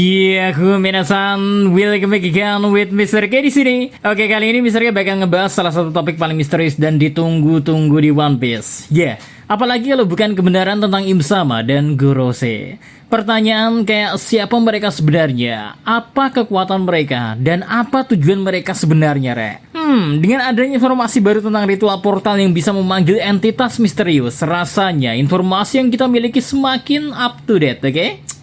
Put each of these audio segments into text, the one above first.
Aku minasan, welcome back again with Mr. K di sini. Oke, kali ini Mr. K bakal ngebahas salah satu topik paling misterius dan ditunggu-tunggu di One Piece. Apalagi kalau bukan kebenaran tentang Im Sama dan Gorose. Pertanyaan kayak siapa mereka sebenarnya, apa kekuatan mereka, dan apa tujuan mereka sebenarnya, Dengan adanya informasi baru tentang ritual portal yang bisa memanggil entitas misterius, rasanya informasi yang kita miliki semakin up to date, oke?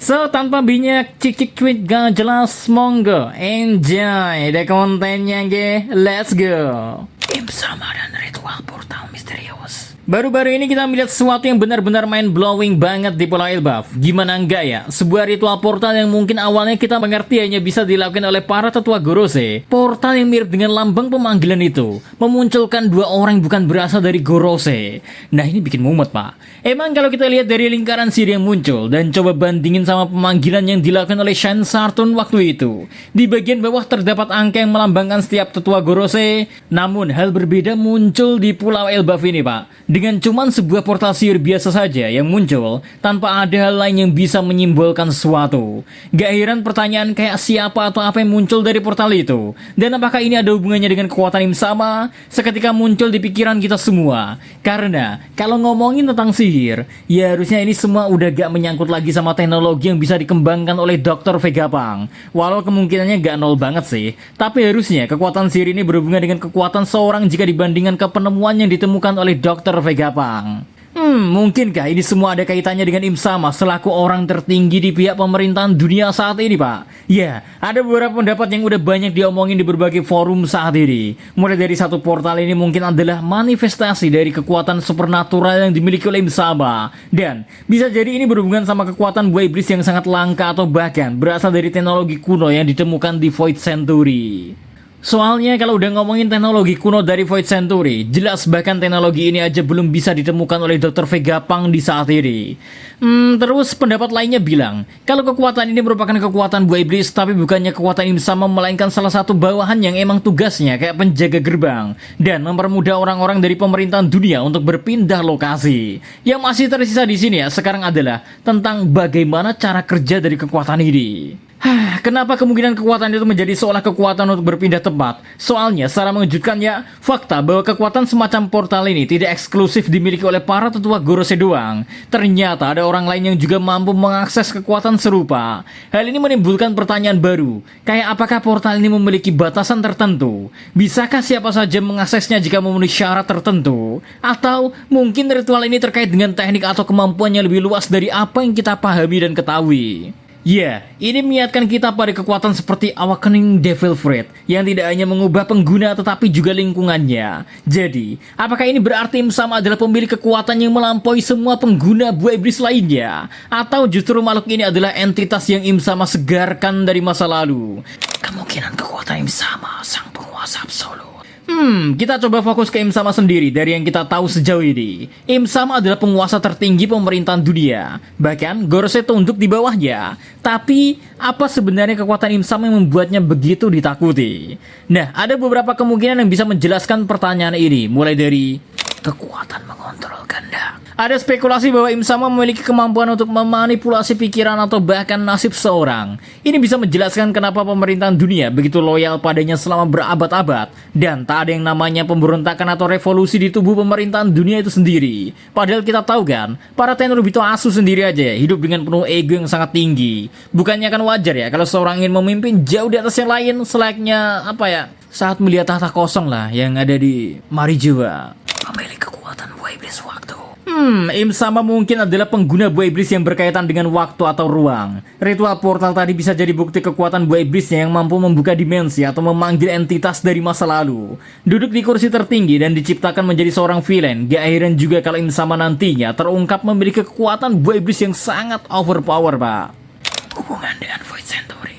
So, tanpa banyak cicik-cuit gak jelas, monggo enjoy the kontennya, let's go. Im Sama dan ritual portal misterius. Baru-baru ini kita melihat sesuatu yang benar-benar mind-blowing banget di Pulau Elbaf. Gimana enggak ya? Sebuah ritual portal yang mungkin awalnya kita mengerti hanya bisa dilakukan oleh para tetua Gorose. Portal yang mirip dengan lambang pemanggilan itu memunculkan dua orang yang bukan berasal dari Gorose. Nah, ini bikin mumet, Pak. Emang kalau kita lihat dari lingkaran sihir yang muncul dan coba bandingin sama pemanggilan yang dilakukan oleh Shan Sartun waktu itu, di bagian bawah terdapat angka yang melambangkan setiap tetua Gorose. Namun hal berbeda muncul di Pulau Elbaf ini, Pak. Dengan cuman sebuah portal sihir biasa saja yang muncul tanpa ada hal lain yang bisa menyimbolkan sesuatu. Gak heran pertanyaan kayak siapa atau apa yang muncul dari portal itu, dan apakah ini ada hubungannya dengan kekuatan Im Sama, seketika muncul di pikiran kita semua. Karena kalau ngomongin tentang sihir, ya harusnya ini semua udah gak menyangkut lagi sama teknologi yang bisa dikembangkan oleh Dr. Vegapunk. Walau kemungkinannya gak nol banget sih, tapi harusnya kekuatan sihir ini berhubungan dengan kekuatan seorang jika dibandingkan ke penemuan yang ditemukan oleh Dr. Vegapunk. Mungkinkah ini semua ada kaitannya dengan Im Sama selaku orang tertinggi di pihak pemerintahan dunia saat ini, Pak? Ya, ada beberapa pendapat yang udah banyak diomongin di berbagai forum saat ini. Mulai dari satu portal ini mungkin adalah manifestasi dari kekuatan supernatural yang dimiliki oleh Im Sama. Dan bisa jadi ini berhubungan sama kekuatan buah iblis yang sangat langka atau bahkan berasal dari teknologi kuno yang ditemukan di Void Century. Soalnya kalau udah ngomongin teknologi kuno dari Void Century, jelas bahkan teknologi ini aja belum bisa ditemukan oleh Dr. Vegapunk di saat ini. Terus pendapat lainnya bilang, kalau kekuatan ini merupakan kekuatan buah iblis, tapi bukannya kekuatan Im Sama, melainkan salah satu bawahan yang emang tugasnya kayak penjaga gerbang dan mempermudah orang-orang dari pemerintahan dunia untuk berpindah lokasi. Yang masih tersisa di sini ya sekarang adalah tentang bagaimana cara kerja dari kekuatan ini. Kenapa kemungkinan kekuatan itu menjadi seolah kekuatan untuk berpindah tempat? Soalnya secara mengejutkannya, fakta bahwa kekuatan semacam portal ini tidak eksklusif dimiliki oleh para tetua Gorose doang. Ternyata ada orang lain yang juga mampu mengakses kekuatan serupa. Hal ini menimbulkan pertanyaan baru, kayak apakah portal ini memiliki batasan tertentu? Bisakah siapa saja mengaksesnya jika memenuhi syarat tertentu? Atau mungkin ritual ini terkait dengan teknik atau kemampuan yang lebih luas dari apa yang kita pahami dan ketahui? Ini mengingatkan kita pada kekuatan seperti Awakening Devil Fruit yang tidak hanya mengubah pengguna tetapi juga lingkungannya. Jadi, apakah ini berarti Im Sama adalah pemilik kekuatan yang melampaui semua pengguna buah iblis lainnya? Atau justru makhluk ini adalah entitas yang Im Sama segarkan dari masa lalu? Kemungkinan kekuatan Im Sama, sang penguasa absolut. Kita coba fokus ke Im Sama sendiri dari yang kita tahu sejauh ini. Im Sama adalah penguasa tertinggi pemerintahan dunia. Bahkan Gorose tunduk di bawahnya. Tapi apa sebenarnya kekuatan Im Sama yang membuatnya begitu ditakuti? Nah, ada beberapa kemungkinan yang bisa menjelaskan pertanyaan ini. Mulai dari kekuatan mengontrol kehendak. Ada spekulasi bahwa Im Sama memiliki kemampuan untuk memanipulasi pikiran atau bahkan nasib seorang. Ini bisa menjelaskan kenapa pemerintahan dunia begitu loyal padanya selama berabad-abad dan tak ada yang namanya pemberontakan atau revolusi di tubuh pemerintahan dunia itu sendiri. Padahal kita tahu kan, para Tenryubito Asu sendiri aja ya, hidup dengan penuh ego yang sangat tinggi. Bukannya kan wajar ya kalau seorang ingin memimpin jauh di atas yang lain, selayaknya saat melihat tahta kosong lah yang ada di Marijoa. Pemilik kekuatan buah iblis waktu. Im Sama mungkin adalah pengguna buah iblis yang berkaitan dengan waktu atau ruang. Ritual portal tadi bisa jadi bukti kekuatan buah iblisnya yang mampu membuka dimensi atau memanggil entitas dari masa lalu. Duduk di kursi tertinggi dan diciptakan menjadi seorang villain, gak heran juga kalau Im Sama nantinya terungkap memiliki kekuatan buah iblis yang sangat overpower, Pak. Hubungan dengan Void Century.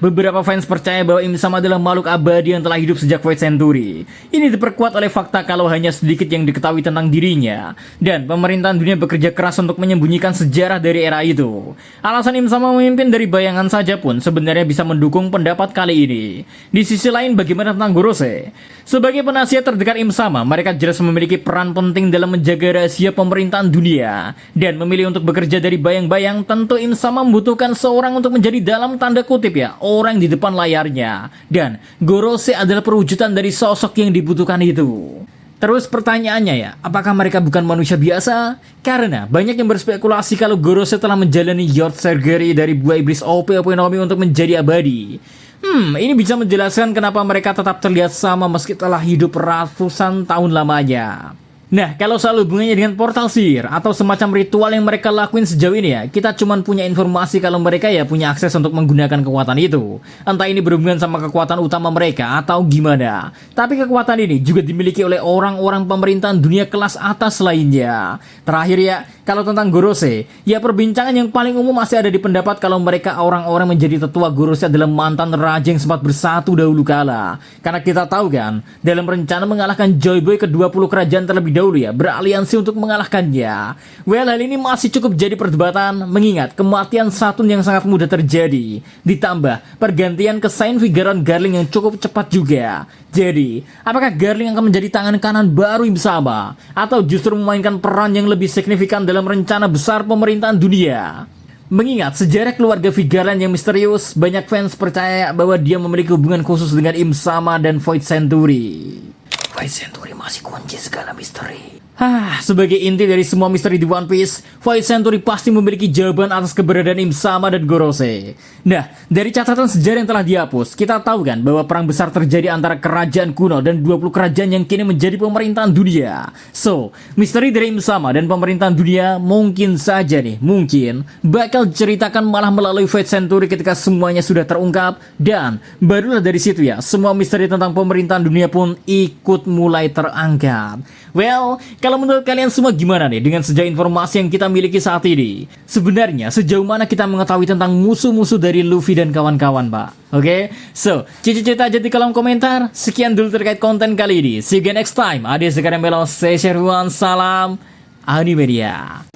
beberapa fans percaya bahwa Im Sam adalah makhluk abadi yang telah hidup sejak Void Century. Ini diperkuat oleh fakta kalau hanya sedikit yang diketahui tentang dirinya, dan pemerintahan dunia bekerja keras untuk menyembunyikan sejarah dari era itu. Alasan Im Sam memimpin dari bayangan saja pun sebenarnya bisa mendukung pendapat kali ini. Di sisi lain, bagaimana tentang Gorose? Sebagai penasihat terdekat Im Sam, mereka jelas memiliki peran penting dalam menjaga rahasia pemerintahan dunia, dan memilih untuk bekerja dari bayang-bayang. Tentu Im Sam membutuhkan seorang untuk menjadi dalam tanda kutip ya, orang di depan layarnya. Dan Gorose adalah perwujudan dari sosok yang dibutuhkan itu. Terus pertanyaannya ya, apakah mereka bukan manusia biasa? Karena banyak yang berspekulasi kalau Gorose telah menjalani Youth Surgery dari buah iblis OP Nomi untuk menjadi abadi. Ini bisa menjelaskan kenapa mereka tetap terlihat sama meski telah hidup ratusan tahun lamanya. Nah, kalau soal hubungannya dengan portal sihir atau semacam ritual yang mereka lakuin sejauh ini ya, kita cuma punya informasi kalau mereka ya punya akses untuk menggunakan kekuatan itu. Entah ini berhubungan sama kekuatan utama mereka atau gimana. Tapi kekuatan ini juga dimiliki oleh orang-orang pemerintahan dunia kelas atas lainnya. Terakhir ya, kalau tentang Gorose, ya perbincangan yang paling umum masih ada di pendapat kalau mereka orang-orang menjadi tetua Gorose adalah mantan raja yang sempat bersatu dahulu kala. Karena kita tahu kan, dalam rencana mengalahkan Joy Boy ke-20 kerajaan terlebih dahulu ya, beraliansi untuk mengalahkannya. Well, hal ini masih cukup jadi perdebatan, mengingat kematian Saturn yang sangat mudah terjadi, ditambah pergantian ke Saint Viggoron Garling yang cukup cepat juga. Jadi, apakah Garling akan menjadi tangan kanan baru Im Sam, atau justru memainkan peran yang lebih signifikan dalam rencana besar pemerintahan dunia? Mengingat sejarah keluarga Viggoron yang misterius, banyak fans percaya bahwa dia memiliki hubungan khusus dengan Im Sam dan Void Century. Void Century masih kunci segala misteri. Sebagai inti dari semua misteri di One Piece, Void Century pasti memiliki jawaban atas keberadaan Im Sam dan Gorose. Nah, dari catatan sejarah yang telah dihapus, kita tahu kan bahwa perang besar terjadi antara kerajaan kuno dan 20 kerajaan yang kini menjadi pemerintahan dunia. So, misteri dari Im Sam dan pemerintahan dunia mungkin saja nih, mungkin bakal diceritakan malah melalui Void Century ketika semuanya sudah terungkap, dan barulah dari situ ya, semua misteri tentang pemerintahan dunia pun ikut mulai terangkat. Well, kalau menurut kalian semua gimana nih dengan sejauh informasi yang kita miliki saat ini? Sebenarnya sejauh mana kita mengetahui tentang musuh-musuh dari Luffy dan kawan-kawan, Pak? Oke? So, cerita aja di kolom komentar. Sekian dulu terkait konten kali ini. See you again next time. Ade sekarang Melo, say everyone, salam Animedia.